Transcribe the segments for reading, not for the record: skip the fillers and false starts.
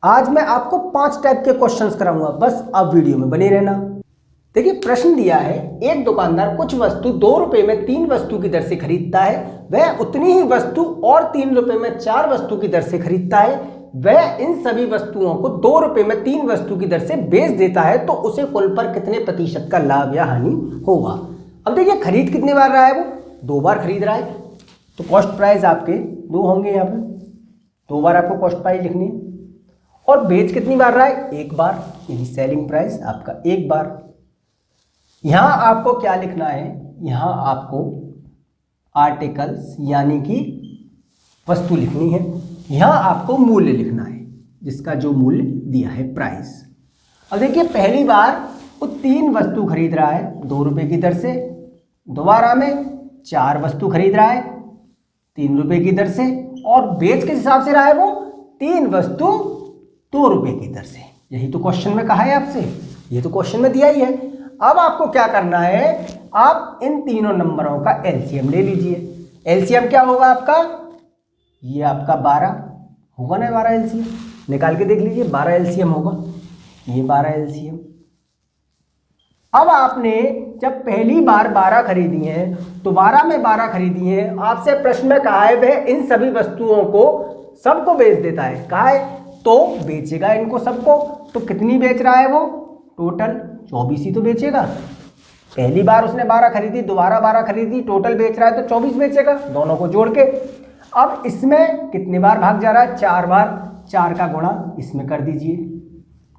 आज मैं आपको 5 टाइप के क्वेश्चंस कराऊंगा, बस आप वीडियो में बने रहना। देखिए प्रश्न दिया है, एक दुकानदार कुछ वस्तु 2 रुपए में 3 वस्तु की दर से खरीदता है, वह उतनी ही वस्तु और 3 रुपए में 4 वस्तु की दर से खरीदता है, वह इन सभी वस्तुओं को 2 रुपए में 3 वस्तु की दर से बेच देता है, तो उसे कुल पर कितने प्रतिशत का लाभ या हानि होगा। अब देखिए खरीद कितने बार रहा है, वो 2 बार खरीद रहा है, तो कॉस्ट प्राइस आपके 2 होंगे, यहाँ पर 2 बार आपको कॉस्ट प्राइस लिखनी है। और बेच कितनी बार रहा है, 1 बार, यानी सेलिंग प्राइस आपका 1 बार। यहां आपको क्या लिखना है, यहां आपको आर्टिकल्स यानी कि वस्तु लिखनी है, यहां आपको मूल्य लिखना है, जिसका जो मूल्य दिया है प्राइस। अब देखिए पहली बार वो 3 वस्तु खरीद रहा है 2 रुपए की दर से, दोबारा में 4 वस्तु खरीद रहा है 3 रुपए की दर से, और बेच के हिसाब से रहा है वो 3 वस्तु 2 रुपए की दर से। यही तो क्वेश्चन में कहा है आपसे, ये तो क्वेश्चन में दिया ही है। अब आपको क्या करना है, आप इन तीनों नंबरों का एलसीएम ले लीजिए। एलसीएम क्या होगा आपका, ये आपका 12 होगा ना, 12 एलसीएम निकाल के देख लीजिए, 12 एलसीएम होगा, ये 12 एलसीएम। अब आपने जब पहली बार 12 खरीदी है, दोबारा में 12 खरीदी है, आपसे प्रश्न में कहा है वह इन सभी वस्तुओं को सबको बेच देता है, कहा है तो बेचेगा इनको सबको। तो कितनी बेच रहा है वो, टोटल 24 ही तो बेचेगा। पहली बार उसने 12 खरीदी, दोबारा 12 खरीदी, टोटल बेच रहा है तो 24 बेचेगा, दोनों को जोड़ के। अब इसमें कितने बार भाग जा रहा है, 4 बार, 4 का गुणा इसमें कर दीजिए,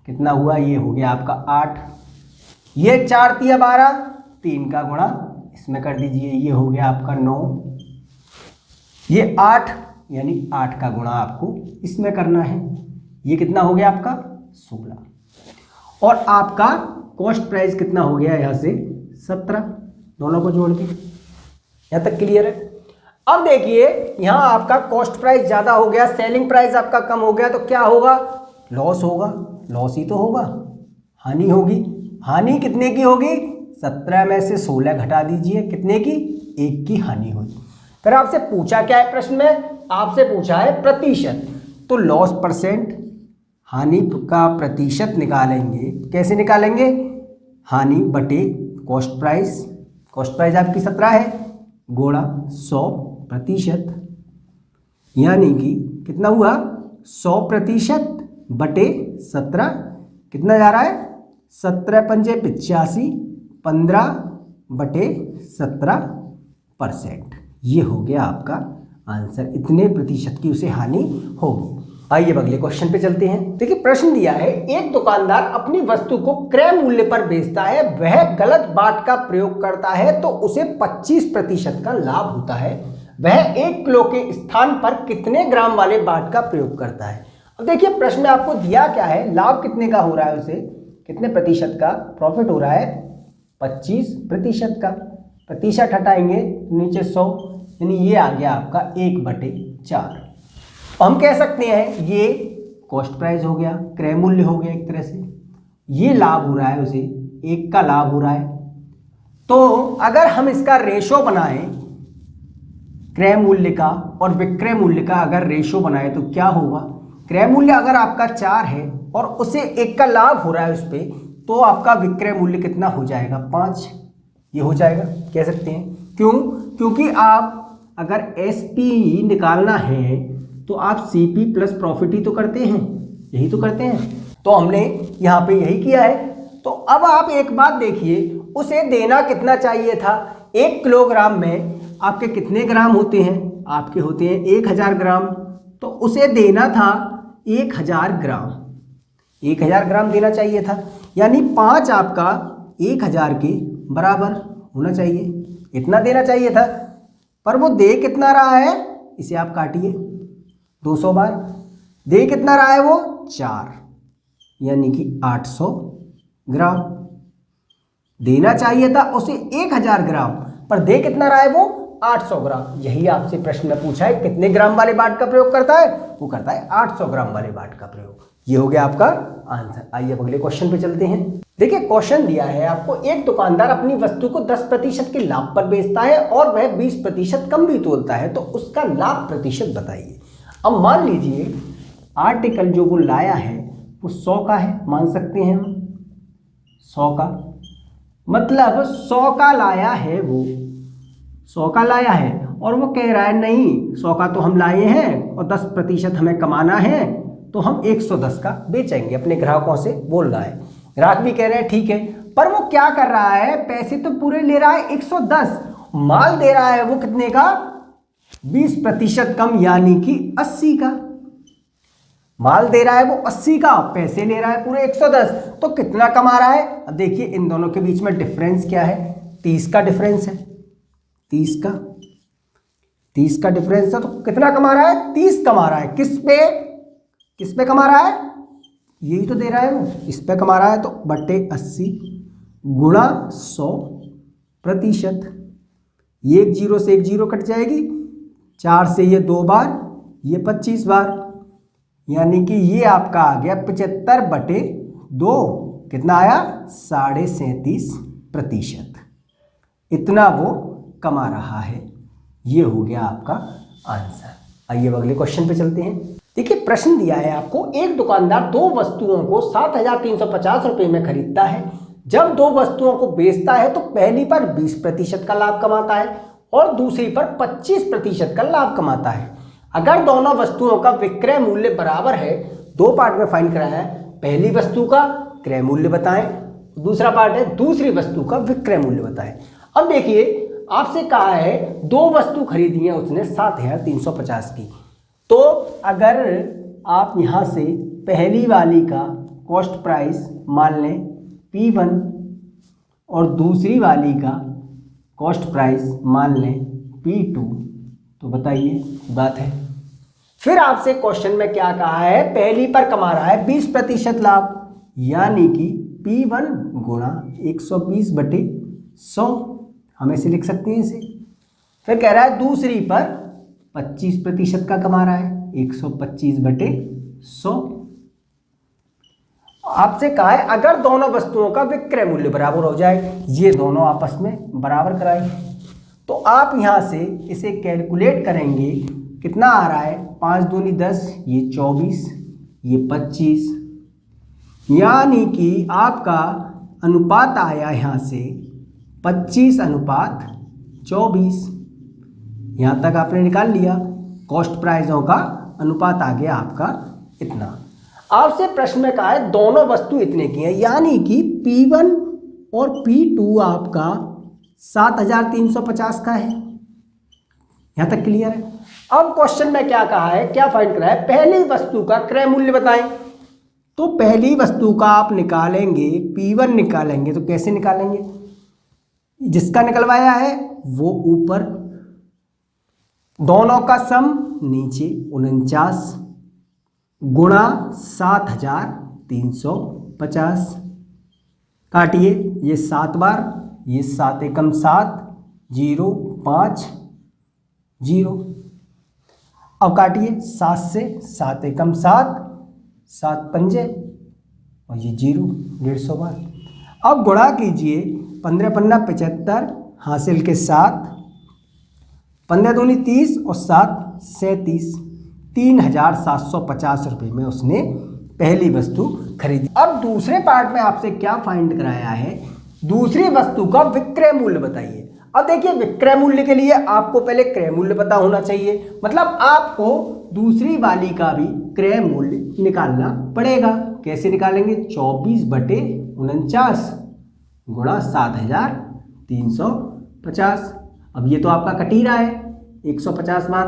कितना हुआ, ये हो गया आपका 8, ये 4 तिया 12, 3 का गुणा इसमें कर दीजिए, ये हो गया आपका 9, ये 8, यानी 8 का गुणा आपको इसमें करना है, ये कितना हो गया आपका 16, और आपका कॉस्ट प्राइस कितना हो गया यहाँ से 17, दोनों को जोड़ के। यहाँ तक क्लियर है। अब देखिए यहाँ आपका कॉस्ट प्राइस ज़्यादा हो गया, सेलिंग प्राइस आपका कम हो गया, तो क्या होगा, लॉस होगा, लॉस ही तो होगा, हानि होगी। हानि कितने की होगी, 17 में से 16 घटा दीजिए, कितने की, 1 की हानि होगी। फिर आपसे पूछा क्या है प्रश्न में, आपसे पूछा है प्रतिशत, तो लॉस परसेंट, हानि का प्रतिशत निकालेंगे, कैसे निकालेंगे, हानि बटे कॉस्ट प्राइस, कॉस्ट प्राइस आपकी 17 है, गुणा 100%, यानी कि कितना हुआ, 100% बटे 17, कितना जा रहा है, 17 पंजे 85, 15 बटे 17%, ये हो गया आपका आंसर, इतने प्रतिशत की उसे हानि होगी। आइए अब अगले क्वेश्चन पे चलते हैं। देखिए प्रश्न दिया है, एक दुकानदार अपनी वस्तु को क्रय मूल्य पर बेचता है, वह गलत बाट का प्रयोग करता है, तो उसे 25% का लाभ होता है, वह 1 किलो के स्थान पर कितने ग्राम वाले बाट का प्रयोग करता है। अब देखिए प्रश्न में आपको दिया क्या है, लाभ कितने का हो रहा है, उसे कितने प्रतिशत का प्रॉफिट हो रहा है, 25% का, प्रतिशत हटाएंगे नीचे 100, यानी ये आ गया आपका 1/4। हम कह सकते हैं ये कॉस्ट प्राइस हो गया, क्रय मूल्य हो गया एक तरह से, ये लाभ हो रहा है उसे, 1 का लाभ हो रहा है। तो अगर हम इसका रेशो बनाएं, क्रय मूल्य का और विक्रय मूल्य का अगर रेशो बनाए तो क्या होगा, क्रय मूल्य अगर आपका 4 है और उसे 1 का लाभ हो रहा है उस पर, तो आपका विक्रय मूल्य कितना हो जाएगा, 5, ये हो जाएगा, कह सकते हैं। क्यों, क्योंकि आप अगर एसपी निकालना है तो आप सीपी प्लस प्रॉफिट ही तो करते हैं, यही तो करते हैं, तो हमने यहाँ पे यही किया है। तो अब आप एक बात देखिए, उसे देना कितना चाहिए था, 1 किलोग्राम में आपके कितने ग्राम होते हैं, आपके होते हैं 1000 ग्राम, तो उसे देना था 1000 ग्राम, 1000 ग्राम देना चाहिए था, यानी 5 आपका 1000 के बराबर होना चाहिए, इतना देना चाहिए था। पर वो दे कितना रहा है, इसे आप काटिए 200 बार, दे कितना रहा है वो 4, यानी कि 800 ग्राम देना चाहिए था उसे 1000 ग्राम, पर दे कितना रहा है वो 800 ग्राम। यही आपसे प्रश्न में पूछा है, कितने ग्राम वाले बाट का प्रयोग करता है, वो करता है 800 ग्राम वाले बाट का प्रयोग। ये हो गया आपका आंसर। आइए अब अगले क्वेश्चन पे चलते हैं। देखिए क्वेश्चन दिया है आपको, एक दुकानदार अपनी वस्तु को 10% के लाभ पर बेचता है और वह 20% कम भी तोलता है, तो उसका लाभ प्रतिशत बताइए। अब मान लीजिए आर्टिकल जो वो लाया है वो 100 का है, मान सकते हैं हम 100 का, मतलब 100 का लाया है, वो 100 का लाया है और वो कह रहा है नहीं 100 का तो हम लाए हैं और 10% हमें कमाना है, तो हम 110 का बेचेंगे, अपने ग्राहकों से बोल रहा है। ग्राहक भी कह रहे हैं ठीक है, पर वो क्या कर रहा है, पैसे तो पूरे ले रहा है 110, माल दे रहा है वो कितने का, 20% कम, यानी कि 80 का। माल दे रहा है वो 80 का, पैसे ले रहा है पूरे 110, तो कितना कमा रहा है। अब देखिए इन दोनों के बीच में डिफरेंस क्या है, 30 का डिफरेंस है, 30 का डिफरेंस है, तो कितना कमा रहा है, 30 कमा रहा है। किस पे कमा रहा है, यही तो दे रहा है वो, इस पे कमा रहा है, तो बटे 80 गुणा 100%। ये एक जीरो से एक जीरो कट जाएगी, 4 से ये 2 बार, ये 25 बार, यानी कि ये आपका आ गया 75/2, कितना आया, 37.5%। इतना वो कमा रहा है। ये हो गया आपका आंसर। आइए अब अगले क्वेश्चन पे चलते हैं। देखिए प्रश्न दिया है आपको, एक दुकानदार 2 वस्तुओं को 7,350 रुपये में खरीदता है। जब 2 वस्तुओं को बेचता है तो पहली पर 20% का लाभ कमाता है और दूसरी पर 25% का लाभ कमाता है। अगर दोनों वस्तुओं का विक्रय मूल्य बराबर है, 2 पार्ट में फाइंड कराया है, पहली वस्तु का क्रय मूल्य बताएं, दूसरा पार्ट है दूसरी वस्तु का विक्रय मूल्य बताएं। अब देखिए आपसे कहा है 2 वस्तु खरीदी है उसने 7,350 की, तो अगर आप यहां से पहली वाली का कॉस्ट प्राइस मान लें P1 और दूसरी वाली का कॉस्ट प्राइस मान लें P2, तो बताइए बात है। फिर आपसे क्वेश्चन में क्या कहा है, पहली पर कमा रहा है 20% लाभ, यानी कि P1 गुणा 120/100, हम ऐसे लिख सकते हैं इसे। फिर कह रहा है दूसरी पर 25% का कमा रहा है, 125/100। आपसे कहा है अगर दोनों वस्तुओं का विक्रय मूल्य बराबर हो जाए, ये दोनों आपस में बराबर कराएं, तो आप यहां से इसे कैलकुलेट करेंगे, कितना आ रहा है, 5 दूनी 10, ये 24, ये 25, यानी कि आपका अनुपात आया यहां से 25:24। यहां तक आपने निकाल लिया, कॉस्ट प्राइसों का अनुपात आ गया आपका इतना। आपसे प्रश्न में कहा है दोनों वस्तु इतने की हैं, यानी कि P1 और P2 आपका 7,350 का है। यहां तक क्लियर है। अब क्वेश्चन में क्या कहा है, क्या फाइंड करा है, पहली वस्तु का क्रय मूल्य बताएं। तो पहली वस्तु का आप निकालेंगे, P1 निकालेंगे, तो कैसे निकालेंगे, जिसका निकलवाया है वो ऊपर, दोनों का सम नीचे 49 गुणा 7,350, काटिए, ये 7 बार, ये 7 एकम 7, 0 5 0, अब काटिए 7 से, 7 एकम 7, 7 पंजे, और ये 0, 150 बार। अब गुणा कीजिए, 15 पन्ना 75, हासिल के 7, 15 दूनी 30 और 7 37, 3,750 रुपये में उसने पहली वस्तु खरीदी। अब दूसरे पार्ट में आपसे क्या फाइंड कराया है, दूसरी वस्तु का विक्रय मूल्य बताइए। अब देखिए विक्रय मूल्य के लिए आपको पहले क्रय मूल्य पता होना चाहिए, मतलब आपको दूसरी वाली का भी क्रय मूल्य निकालना पड़ेगा। कैसे निकालेंगे, 24/49 गुणा 7,350। अब ये तो आपका कट ही रहा है, 150 बार,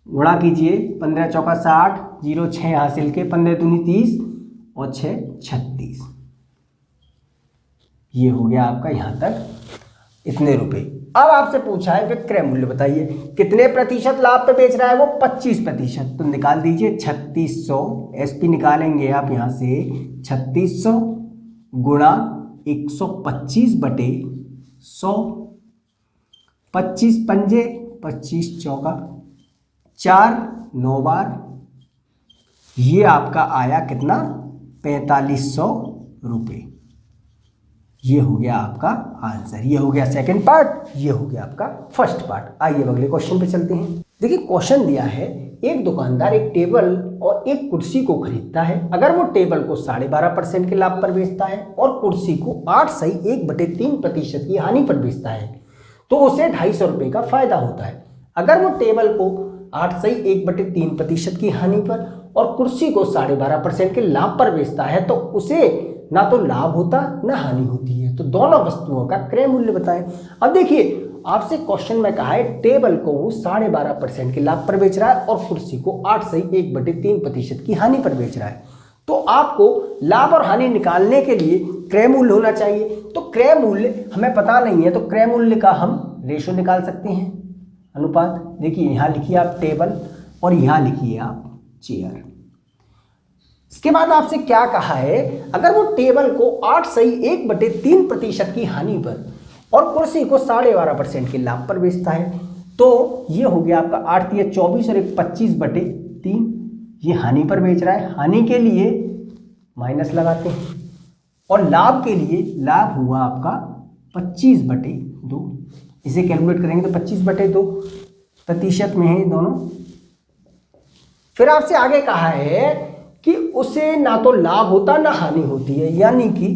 गुणा कीजिए, 15 चौका 60, 0 6 हासिल के, 15 दूनी 30 और 6 36, ये हो गया आपका यहां तक इतने रुपए। अब आपसे पूछा है विक्रय मूल्य बताइए, कितने प्रतिशत लाभ पे बेच रहा है वो, 25%, तो निकाल दीजिए 3600, एसपी निकालेंगे आप यहां से, 3600 गुणा 125/100, 25 पंजे, 25 चौका 4, 9 बार, ये आपका आया कितना, 4500 रुपये। ये हो गया आपका आंसर, ये हो गया सेकंड पार्ट, ये हो गया आपका फर्स्ट पार्ट। आइए अगले क्वेश्चन पे चलते हैं। देखिए क्वेश्चन दिया है, एक दुकानदार एक टेबल और एक कुर्सी को खरीदता है। अगर वो टेबल को 12.5% के लाभ पर बेचता है और कुर्सी को 8.1/3% की हानि पर बेचता है तो उसे 250 रुपये का फायदा होता है। अगर वो टेबल को 8.1/3% की हानि पर और कुर्सी को 12.5% के लाभ पर बेचता है तो उसे ना तो लाभ होता ना हानि होती है। तो दोनों वस्तुओं का क्रय मूल्य बताएं। अब देखिए आपसे क्वेश्चन में कहा है टेबल को वो 12.5% के लाभ पर बेच रहा है और कुर्सी को 8.1/3% की हानि पर बेच रहा है। तो आपको लाभ और हानि निकालने के लिए क्रय मूल्य होना चाहिए। तो क्रय मूल्य हमें पता नहीं है तो क्रय मूल्य का हम रेशो निकाल सकते हैं, अनुपात। देखिए यहाँ लिखिए आप टेबल और यहाँ लिखिए आप चेयर। इसके बाद आपसे क्या कहा है, अगर वो टेबल को 8.1/3% की हानि पर और कुर्सी को 12.5% के लाभ पर बेचता है तो ये हो गया आपका 8 × 24 और 25/3, ये हानि पर बेच रहा है। हानि के लिए माइनस लगाते हैं और लाभ के लिए लाभ हुआ आपका 25/2। इसे कैलकुलेट करेंगे तो 25/2 प्रतिशत में है दोनों। फिर आपसे आगे कहा है कि उसे ना तो लाभ होता ना हानि होती है, यानी कि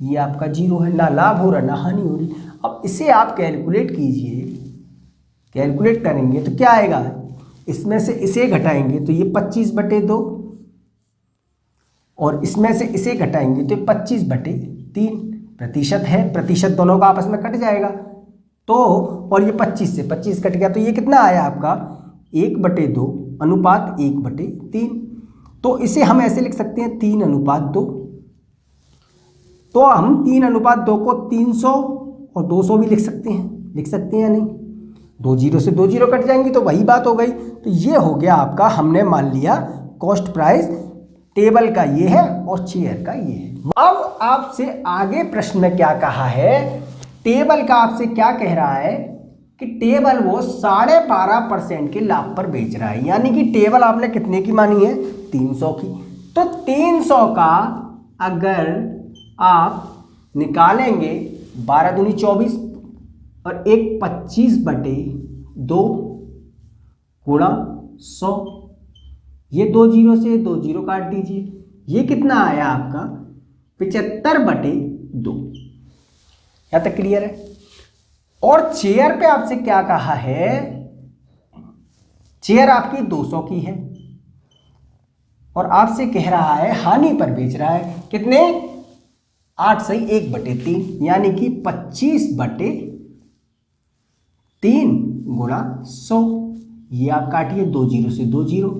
ये आपका 0 है, ना लाभ हो रहा ना हानि हो रही। अब इसे आप कैलकुलेट कीजिए, कैलकुलेट करेंगे तो क्या आएगा, इसमें से इसे घटाएंगे तो ये 25/2 और इसमें से इसे घटाएंगे तो 25/3 प्रतिशत है, प्रतिशत दोनों का आपस में कट जाएगा तो, और ये 25 से 25 कट गया तो ये कितना आया आपका 1/2 अनुपात 1/3। तो इसे हम ऐसे लिख सकते हैं 3:2। तो हम 3:2 को 300 और 200 भी लिख सकते हैं या नहीं, 2 0 से 2 0 कट जाएंगी तो वही बात हो गई। तो ये हो गया आपका, हमने मान लिया कॉस्ट प्राइस टेबल का ये है और चेयर का ये है। अब आपसे आगे प्रश्न में क्या कहा है, टेबल का आपसे क्या कह रहा है कि टेबल वो 12.5% के लाभ पर बेच रहा है, यानी कि टेबल आपने कितने की मानी है 300 की। तो 300 का अगर आप निकालेंगे 12 दूनी 24 और 25/2 गुणा 100, ये 2 0 से 2 0 काट दीजिए, ये कितना आया आपका 75/2। यहाँ तक क्लियर है। और चेयर पे आपसे क्या कहा है, चेयर आपकी 200 की है और आपसे कह रहा है हानि पर बेच रहा है कितने 8.1/3, यानी कि 25/3 गुणा 100, ये आप काटिए 2 0 से 2 0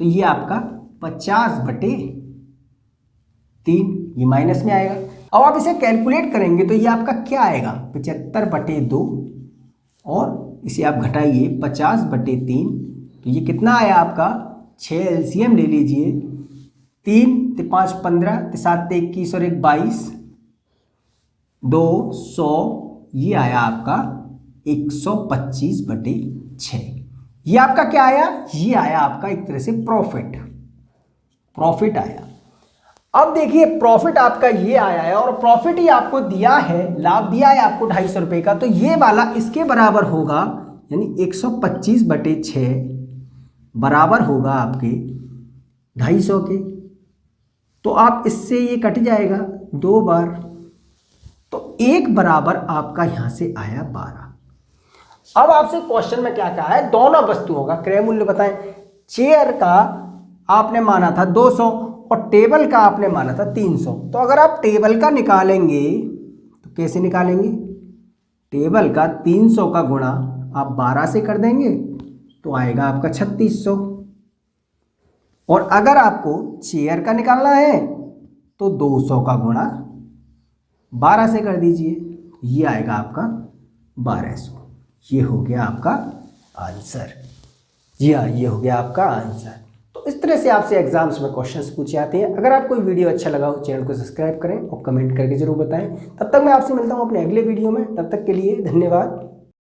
तो ये आपका 50/3, ये माइनस में आएगा। अब आप इसे कैलकुलेट करेंगे तो ये आपका क्या आएगा 75/2 और इसे आप घटाइए 50/3 तो ये कितना आया आपका 6 LCM ले लीजिए, 3 × 5 = 15, 7 × 21 और 1 = 22, 200, ये आया आपका 125/6। ये आपका क्या आया, ये आया आपका एक तरह से प्रॉफिट आया। अब देखिए प्रॉफिट आपका ये आया है और प्रॉफिट ही आपको दिया है, लाभ दिया है आपको 250 रुपये का, तो ये वाला इसके बराबर होगा, यानी 125/6 बराबर होगा आपके 250 के। तो आप इससे ये कट जाएगा 2 बार, तो 1 बराबर आपका यहां से आया 12। अब आपसे क्वेश्चन में क्या कहा है, दोनों वस्तुओं का क्रय मूल्य बताएं। चेयर का आपने माना था 200 और टेबल का आपने माना था 300। तो अगर आप टेबल का निकालेंगे तो कैसे निकालेंगे, टेबल का 300 का गुणा आप 12 से कर देंगे तो आएगा आपका 3600। और अगर आपको चेयर का निकालना है तो 200 का गुणा 12 से कर दीजिए, ये आएगा आपका 1200। ये हो गया आपका आंसर। जी हाँ, ये हो गया आपका आंसर। तो इस तरह से आपसे एग्जाम्स में क्वेश्चंस पूछे जाते हैं। अगर आपको वीडियो अच्छा लगा हो चैनल को सब्सक्राइब करें और कमेंट करके जरूर बताएं। तब तक मैं आपसे मिलता हूं अपने अगले वीडियो में, तब तक के लिए धन्यवाद।